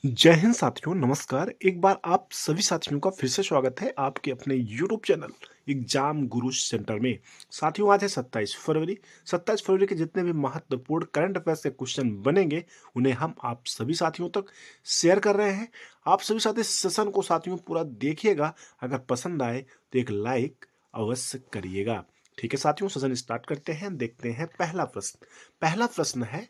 जय हिंद साथियों, नमस्कार। एक बार आप सभी साथियों का फिर से स्वागत है आपके अपने यूट्यूब चैनल एग्जाम गुरु सेंटर में। साथियों, आज है 27 फरवरी। 27 फरवरी के जितने भी महत्वपूर्ण करंट अफेयर्स के क्वेश्चन बनेंगे उन्हें हम आप सभी साथियों तक शेयर कर रहे हैं। आप सभी साथी सेशन को साथियों पूरा देखिएगा। अगर पसंद आए तो एक लाइक अवश्य करिएगा। ठीक है साथियों, सेशन स्टार्ट करते हैं। देखते हैं पहला प्रश्न है,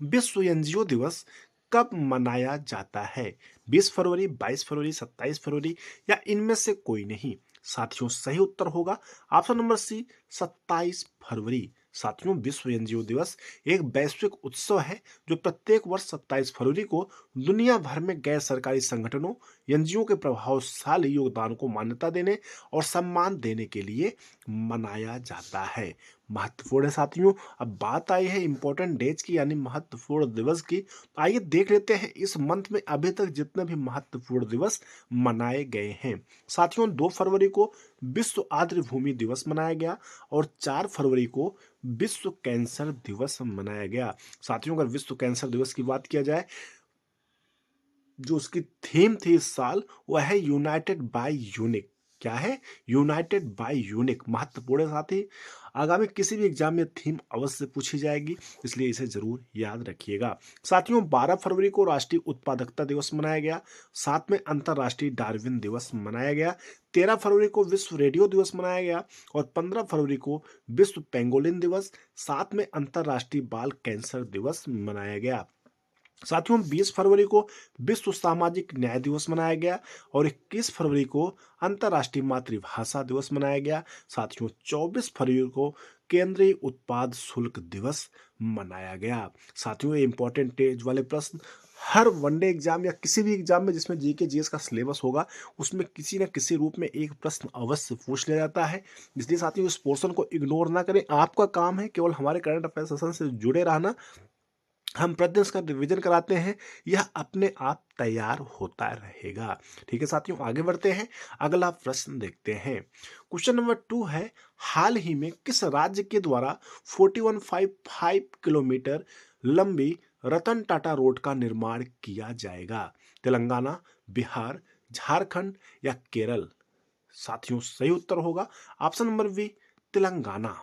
विश्व एनजीओ दिवस कब मनाया जाता है? 20 फरवरी, 22 फरवरी, 27 फरवरी या इनमें से कोई नहीं? साथियों, सही उत्तर होगा ऑप्शन नंबर सी, 27 फरवरी। साथियों, विश्व एनजीओ दिवस एक वैश्विक उत्सव है जो प्रत्येक वर्ष 27 फरवरी को दुनिया भर में गैर सरकारी संगठनों एनजीओ के प्रभावशाली योगदान को मान्यता देने और सम्मान देने के लिए मनाया जाता है। महत्वपूर्ण है साथियों। अब बात आई है इंपॉर्टेंट डेज की, यानी महत्वपूर्ण दिवस की। तो आइए देख लेते हैं इस मंथ में अभी तक जितने भी महत्वपूर्ण दिवस मनाए गए हैं। साथियों, 2 फरवरी को विश्व आर्द्र भूमि दिवस मनाया गया और 4 फरवरी को विश्व कैंसर दिवस मनाया गया। साथियों, अगर विश्व कैंसर दिवस की बात किया जाए, जो उसकी थीम थी इस साल वह है यूनाइटेड बाय यूनिक। क्या है? United by unique. महत्वपूर्ण है साथी, आगामी किसी भी एग्जाम में थीम अवश्य पूछी जाएगी, इसलिए इसे जरूर याद रखिएगा। साथियों, 12 फरवरी को राष्ट्रीय उत्पादकता दिवस मनाया गया। साथ में अंतर्राष्ट्रीय डार्विन दिवस मनाया गया। 13 फरवरी को विश्व रेडियो दिवस मनाया गया और 15 फरवरी को विश्व पेंगोलिन दिवस, साथ में अंतर्राष्ट्रीय बाल कैंसर दिवस मनाया गया। साथियों, 20 फरवरी को विश्व सामाजिक न्याय दिवस मनाया गया और 21 फरवरी को अंतर्राष्ट्रीय मातृभाषा दिवस मनाया गया। साथियों, 24 फरवरी को केंद्रीय उत्पाद शुल्क दिवस मनाया गया। साथियों, ये इंपॉर्टेंट डेज वाले प्रश्न हर वनडे एग्जाम या किसी भी एग्जाम में जिसमें जीके जीएस का सिलेबस होगा उसमें किसी न किसी रूप में एक प्रश्न अवश्य पूछ लिया जाता है। इसलिए साथियों, इस पोर्शन को इग्नोर ना करें। आपका काम है केवल हमारे करंट अफेयर सेशन से जुड़े रहना। हम प्रतिदिन इसका रिवीजन कराते हैं, यह अपने आप तैयार होता रहेगा। ठीक है साथियों, आगे बढ़ते हैं। अगला प्रश्न देखते हैं। क्वेश्चन नंबर 2 है, हाल ही में किस राज्य के द्वारा 4155 किलोमीटर लंबी रतन टाटा रोड का निर्माण किया जाएगा? तेलंगाना, बिहार, झारखंड या केरल? साथियों, सही उत्तर होगा ऑप्शन नंबर बी, तेलंगाना।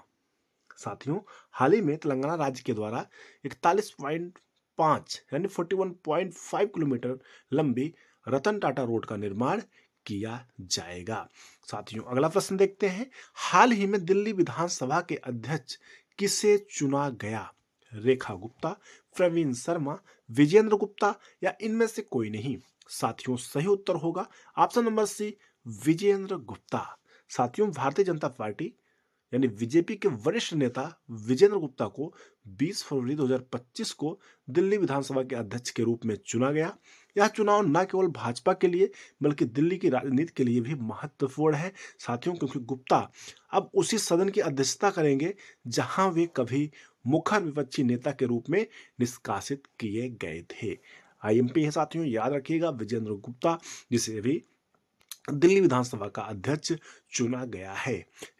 साथियों, हाल ही में तेलंगाना राज्य के द्वारा 41.5 यानी 41.5 किलोमीटर लंबी रतन टाटा रोड का निर्माण किया जाएगा। साथियों, अगला प्रश्न देखते हैं। हाल ही में दिल्ली विधानसभा के अध्यक्ष किसे चुना गया? रेखा गुप्ता, प्रवीण शर्मा, विजेंद्र गुप्ता या इनमें से कोई नहीं? साथियों, सही उत्तर होगा option number C, Vijendra Gupta. साथियों, भारतीय जनता पार्टी यानी बीजेपी के वरिष्ठ नेता विजेंद्र गुप्ता को 20 फरवरी 2025 को दिल्ली विधानसभा के अध्यक्ष के रूप में चुना गया। यह चुनाव न केवल भाजपा के लिए बल्कि दिल्ली की राजनीति के लिए भी महत्वपूर्ण है साथियों, क्योंकि गुप्ता अब उसी सदन की अध्यक्षता करेंगे जहां वे कभी मुखर विपक्षी नेता के रूप में निष्कासित किए गए थे। आईएमपी है साथियों, याद रखिएगा, विजेंद्र गुप्ता, जिसे भी दिल्ली विधानसभा का अध्यक्ष चुना गया है।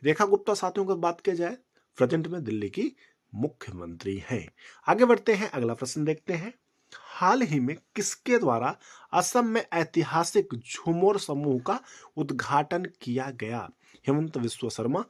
रेखा गुप्ता साथियों की बात की जाए, प्रेजेंट में दिल्ली की मुख्यमंत्री हैं। आगे बढ़ते हैं, अगला प्रश्न देखते हैं। हाल ही में किसके द्वारा असम में ऐतिहासिक झूमर समूह का उद्घाटन किया गया? हेमंत विश्व शर्मा,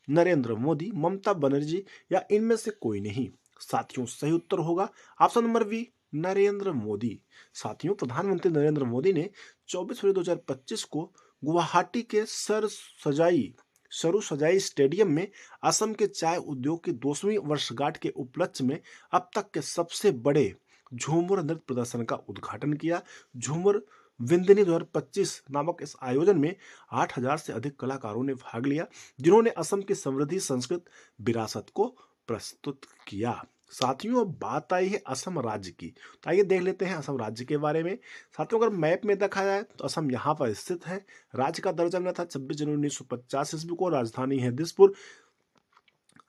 नरेंद्र मोदी, ममता बनर्जी या इनमें से कोई नहीं? साथियों, सही उत्तर होगा option number B, Narendra Modi. साथियों, प्रधानमंत्री नरेंद्र मोदी ने 24 फरवरी 2025 को गुवाहाटी के सरू सजाई स्टेडियम में असम के चाय उद्योग की 2वीं वर्षगांठ के उपलक्ष्य में अब तक के सबसे बड़े झूमर नृत्य प्रदर्शन का उद्घाटन किया। झूमर विंदनी 2025 नामक इस आयोजन में 8000 से अधिक कलाकारों ने भाग लिया, जिन्होंने असम की समृद्धि संस्कृत विरासत को प्रस्तुत किया। साथियों, अब बात आई है असम राज्य की, तो आइए देख लेते हैं असम राज्य के बारे में। साथियों, अगर मैप में देखा जाए तो असम यहाँ पर स्थित है। राज्य का दर्जा मिला था 26 जनवरी 1950 ईस्वी को। राजधानी है दिसपुर।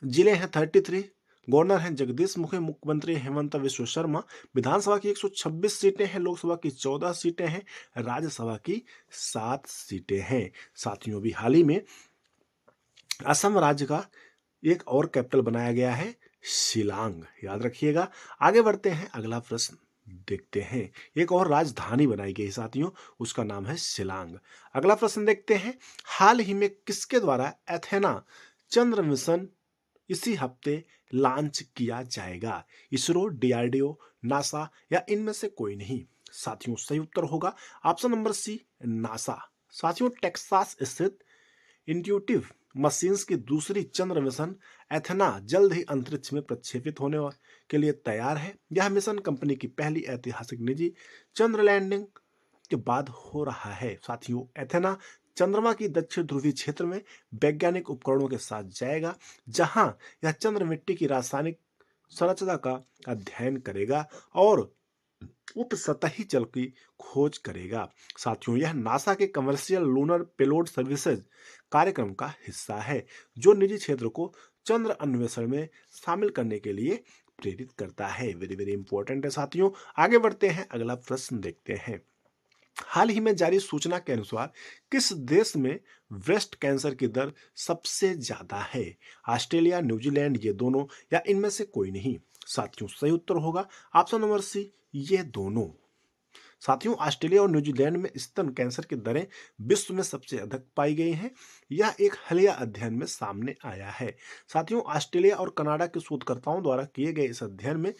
जिले हैं 33। गवर्नर हैं जगदीश मुखी। मुख्यमंत्री हेमंत विश्व शर्मा। विधानसभा की 126 सीटें हैं। लोकसभा की 14 सीटें हैं। राज्यसभा की 7 सीटें हैं। साथियों, भी हाल ही में असम राज्य का एक और कैपिटल बनाया गया है, शिलांग। याद रखिएगा। आगे बढ़ते हैं, अगला प्रश्न देखते हैं। एक और राजधानी बनाई गई साथियों, उसका नाम है शिलांग। अगला प्रश्न देखते हैं, हाल ही में किसके द्वारा एथेना चंद्र मिशन इसी हफ्ते लॉन्च किया जाएगा? इसरो, डीआरडीओ, नासा या इनमें से कोई नहीं? साथियों सही उत्तर होगा ऑप्शन नंबर सी, नासा। साथियों टेक्सास स्थित इंट्यूटिव मशीन्स की दूसरी चंद्र मिशन एथेना जल्द ही अंतरिक्ष में प्रक्षेपित होने के लिए तैयार है। यह मिशन कंपनी की पहली ऐतिहासिक निजी चंद्र लैंडिंग के बाद हो रहा है। साथियों एथेना चंद्रमा की दक्षिण ध्रुवीय क्षेत्र में वैज्ञानिक उपकरणों के साथ जाएगा, जहां यह चंद्र मिट्टी की रासायनिक संरचना का अध्ययन करेगा और उप सतही जल की खोज करेगा। साथियों यह नासा के कमर्शियल लूनर पेलोड सर्विसेज कार्यक्रम का हिस्सा है, जो निजी क्षेत्र को चंद्र अन्वेषण में शामिल करने के लिए प्रेरित करता है। वेरी वेरी इंपॉर्टेंट है साथियों। आगे बढ़ते हैं, अगला प्रश्न देखते हैं। हाल ही में जारी सूचना के अनुसार किस देश में ब्रेस्ट कैंसर की दर सबसे ज्यादा है? ऑस्ट्रेलिया, न्यूजीलैंड, ये दोनों या इनमें से कोई नहीं? साथियों सही उत्तर होगा ऑप्शन नंबर सी, ये दोनों। साथियों ऑस्ट्रेलिया और न्यूजीलैंड में स्तन कैंसर की दरें विश्व में सबसे अधिक पाई गई हैं। यह एक हालिया अध्ययन में सामने आया है। साथियों ऑस्ट्रेलिया और कनाडा के शोधकर्ताओं द्वारा किए गए इस अध्ययन में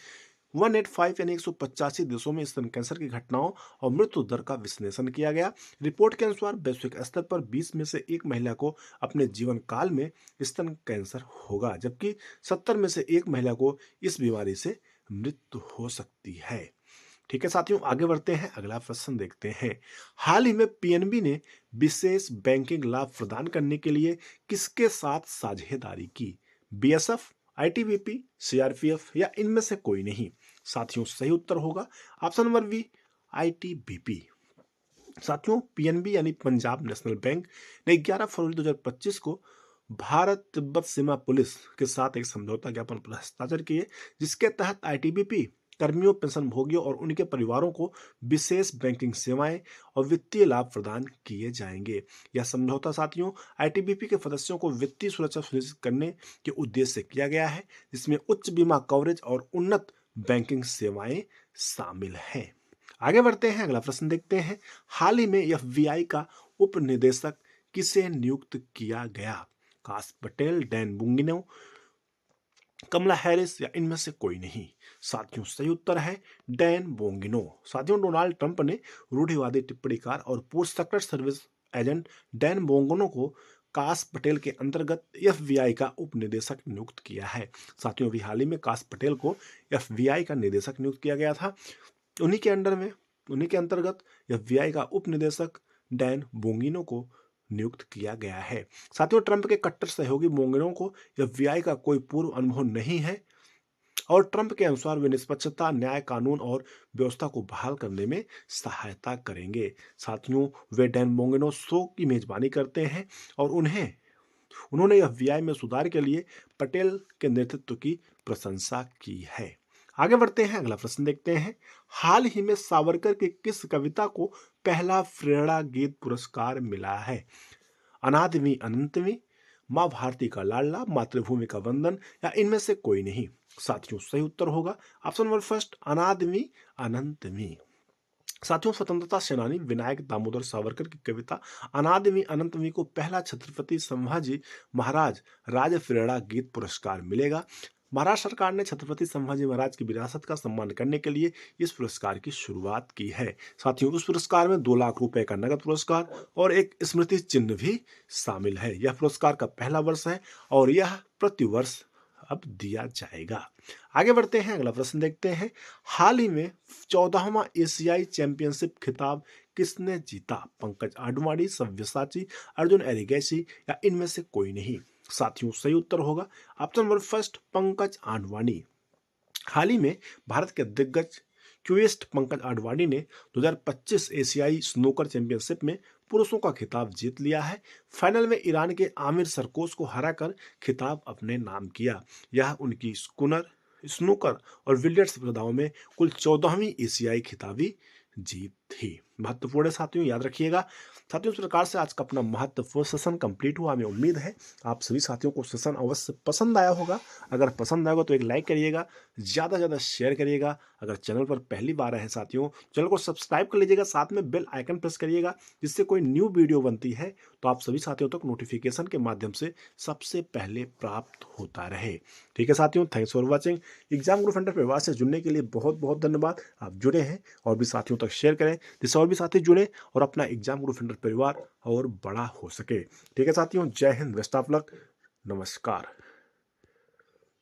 185 यानी 185 देशों में स्तन कैंसर की घटनाओं और मृत्यु दर का विश्लेषण किया गया। रिपोर्ट के अनुसार वैश्विक स्तर पर 20 में से एक महिला को अपने जीवन काल में स्तन कैंसर होगा, जबकि 70 में से एक महिला को इस बीमारी से मृत्यु हो सकती है। ठीक है साथियों, आगे बढ़ते हैं, अगला प्रश्न देखते हैं। हाल ही में पीएनबी ने विशेष बैंकिंग लाभ प्रदान करने के लिए किसके साथ साझेदारी की? बीएसएफ, आईटीबीपी, सीआरपीएफ या इनमें से कोई नहीं? साथियों सही उत्तर होगा ऑप्शन नंबर बी, आईटीबीपी। साथियों पीएनबी यानी पंजाब नेशनल बैंक ने 11 फरवरी 2025 को भारत तिब्बत सीमा पुलिस के साथ एक समझौता ज्ञापन पर हस्ताक्षर किए, जिसके तहत आईटीबीपी कर्मियों, पेंशन भोगियों और उनके परिवारों को विशेष बैंकिंग सेवाएं और वित्तीय लाभ प्रदान किए जाएंगे। यह समझौता साथियों आईटीबीपी के सदस्यों को वित्तीय सुरक्षा सुनिश्चित करने के उद्देश्य से किया गया है, जिसमें उच्च बीमा कवरेज और उन्नत बैंकिंग सेवाएं शामिल हैं। आगे बढ़ते हैं, अगला प्रश्न देखते हैं। हाल ही में एफबीआई का उप निदेशक किसे नियुक्त किया गया? काश पटेल, डैन बुंगिनो, कमला हैरिस या इनमें से कोई नहीं? साथियों सही उत्तर है डैन बोंगिनो। साथियों डोनाल्ड ट्रंप ने रूढ़िवादी टिप्पणीकार और पूर्व सीक्रेट सर्विस एजेंट डैन बोंगिनो को काश पटेल के अंतर्गत एफबीआई का उप निदेशक नियुक्त किया है। साथियों अभी हाल ही में काश पटेल को एफबीआई का निदेशक नियुक्त किया गया था। उन्हीं के अंतर्गत एफबीआई का उप निदेशक डैन बोंगिनो को नियुक्त किया गया है। साथियों ट्रंप के कट्टर सहयोगी बोंगिनो को एफबीआई का कोई पूर्व अनुभव नहीं है और ट्रंप के अनुसार वे निष्पक्षता, न्याय, कानून और व्यवस्था को बहाल करने में सहायता करेंगे। साथियों वे डैन बोंगिनो शो की मेजबानी करते हैं और उन्होंने एफबीआई में सुधार के लिए पटेल के नेतृत्व की प्रशंसा की है। आगे बढ़ते हैं, अगला प्रश्न देखते हैं। हाल ही में सावरकर की किस कविता को पहला प्रेरणा गीत पुरस्कार मिला है? अनादि अनंतवी, माँ भारती का लाडला, मातृभूमि का वंदन या इनमें से कोई नहीं? साथियों सही उत्तर होगा ऑप्शन नंबर फर्स्ट, अनादि अनंतवी। साथियों स्वतंत्रता सेनानी विनायक दामोदर सावरकर की कविता अनादि अनंतवी को पहला छत्रपति संभाजी महाराज राज्य प्रेरणा गीत पुरस्कार मिलेगा। महाराष्ट्र सरकार ने छत्रपति संभाजी महाराज की विरासत का सम्मान करने के लिए इस पुरस्कार की शुरुआत की है। साथियों उस पुरस्कार में 2 लाख रुपए का नगद पुरस्कार और एक स्मृति चिन्ह भी शामिल है। यह पुरस्कार का पहला वर्ष है और यह प्रति वर्ष अब दिया जाएगा। आगे बढ़ते हैं, अगला प्रश्न देखते हैं। हाल ही में 14वां एशियाई चैंपियनशिप खिताब किसने जीता? पंकज आडवाणी, सव्यसाची, अर्जुन एरिगैसी या इनमें से कोई नहीं? साथियों सही उत्तर होगा option number first, Pankaj Advani. हाल ही में भारत के दिग्गज क्यूइस्ट पंकज आडवाणी ने 2025 एशियाई स्नूकर चैंपियनशिप में पुरुषों का खिताब जीत लिया है। फाइनल में ईरान के आमिर सरकोश को हराकर खिताब अपने नाम किया। यह उनकी स्नूकर और बिलियर्ड्स स्पर्धाओं में कुल 14वीं एशियाई खिताबी जीत थी। महत्वपूर्ण है साथियों, याद रखिएगा। साथियों, इस प्रकार से आज का अपना महत्वपूर्ण सेशन कंप्लीट हुआ। हमें उम्मीद है आप सभी साथियों को सेशन अवश्य पसंद आया होगा। अगर पसंद आएगा तो एक लाइक करिएगा, ज़्यादा से ज़्यादा शेयर करिएगा। अगर चैनल पर पहली बार आए हैं साथियों, चैनल को सब्सक्राइब कर लीजिएगा, साथ में बेल आइकन प्रेस करिएगा, जिससे कोई न्यू वीडियो बनती है तो आप सभी साथियों तक नोटिफिकेशन के माध्यम से सबसे पहले प्राप्त होता रहे। ठीक है साथियों, thanks for watching. Exam group centre परिवार से जुड़ने के लिए बहुत बहुत धन्यवाद। आप जुड़े हैं और भी साथियों तक शेयर करें, जिससे और भी साथी जुड़े और अपना एग्जाम ग्रुप सेंटर परिवार और बड़ा हो सके। ठीक है साथियों, जय हिंद, बेस्ट ऑफ लक, नमस्कार।